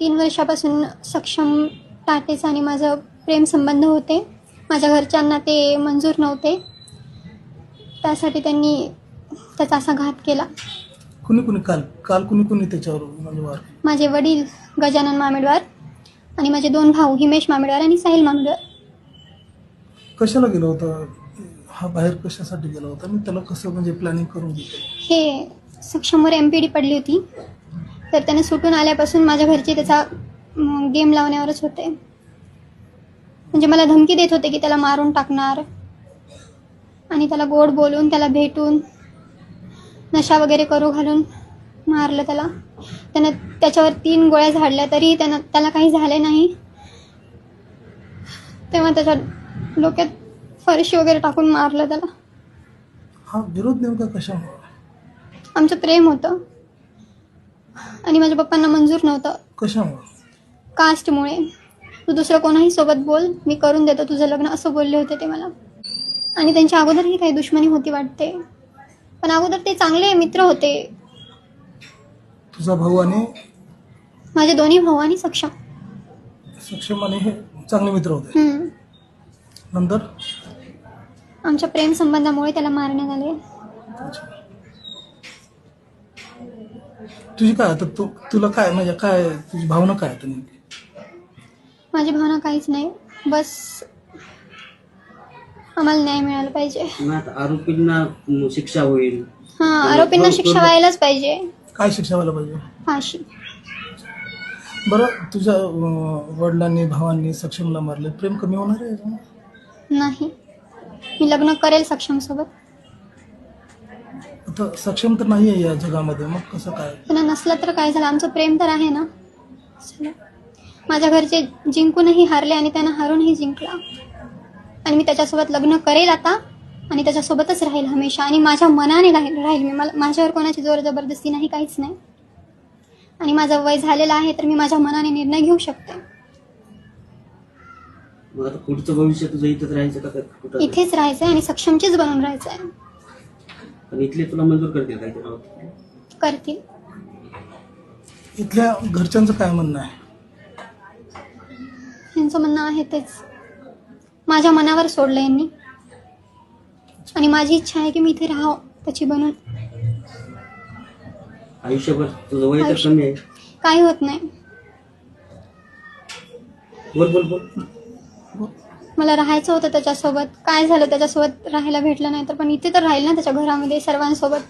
3 वर्षापासून सक्षम टाटेचा आणि माझं प्रेमसंबंध होते. माझ्या घरच्यांना ते मंजूर नव्हते. त्यासाठी त्यांनी त्याचा असा घात केला. कुणी काल कुणी त्याच्यावर म्हणजे वार केला? माझे वडील गजानन मामेडवार आणि माझे 2 भाऊ हिमेश मामेडवार आणि साहिल मामेडवार. कशाला गेला होता हा बाहेर, कशासाठी गेला होता आणि त्याला कसं म्हणजे प्लॅनिंग करून घेतलं? हे सक्षमवर MPD पडली होती, तर त्याने सुटून आल्यापासून माझ्या घरचे त्याचा गेम लावण्यावरच होते. म्हणजे मला धमकी देत होते की त्याला मारून टाकणार आणि त्याला गोड बोलून त्याला भेटून नशा वगैरे करू घालून मारलं त्याला. त्यानं त्याच्यावर 3 गोळ्या झाडल्या तरी त्याला काही झाले नाही. तेव्हा त्याच्या डोक्यात फरशी वगैरे टाकून मारलं त्याला. हा विरोध नेमका कशामुळे? आमचं प्रेम होतं आणि माझ्या पप्पांना मंजूर नव्हतं. कशामुळे? कास्टमुळे. तू दुसरं कोणाही सोबत बोल, मी करून देतो तुझं लग्न, असं बोलले होते ते मला. आणि त्यांच्या अगोदरही काही दुश्मनी होती वाटते, पण अगोदर ते चांगले मित्र होते. तुझा भाऊ आणि माझे 2 भाऊ आणि सक्षम आणि हे चांगले मित्र होते. नंतर आमच्या प्रेम संबंधामुळे त्याला मारण्यात आले. तुझी काय आता तुला काय म्हणजे काय तुझी भावना काय आता नेमकी? माझी भावना काहीच नाही, बस आम्हाला न्याय मिळाला पाहिजे. आरोपींना शिक्षा होईल. आरोपींना शिक्षा व्हायलाच पाहिजे. काय शिक्षा व्हायला पाहिजे? फाशी. बरं, तुझ्या वडिलांनी भावांनी सक्षमला मारले, प्रेम कमी होणार आहे? नाही, मी लग्न करेल सक्षम सोबत. आता सक्षम तर नाही आहे या जगामध्ये, मग कसं काय? पण नसलं तर काय झालं, आमचं प्रेम तर आहे ना. माझ्या घरचे जिंकूनही हारले आणि त्यानं हारूनही जिंकला. आणि मी त्याच्यासोबत लग्न करेल आता आणि त्याच्यासोबतच राहील हमेशा. आणि माझ्या मनाने राहील मी. माझ्यावर कोणाची जोर जबरदस्ती नाही, काहीच नाही. आणि माझं वय झालेलं आहे तर मी माझ्या मनाने निर्णय घेऊ शकते. पुढचं भविष्य तुझं इथेच राहायचं का कुठं? इथेच राहायचंय आणि सक्षमचीच बनून राहायचंय. पण इथले तुला मंजूर करतील काय? करतील. इथल्या घरच्यांचं काय म्हणणं आहे? यांचं म्हणणं आहे तेच, माझ्या मनावर सोडलं यांनी. आणि माझी इच्छा आहे की मी इथे राहावं त्याची बनून आयुष्यभर. तुझं वय तर कमी आहे. काही होत नाही. बोल. मला राहायचं होतं त्याच्यासोबत. काय झालं, त्याच्यासोबत राहायला भेटलं नाही तर, पण इथे तर राहील ना त्याच्या घरामध्ये सर्वांसोबत.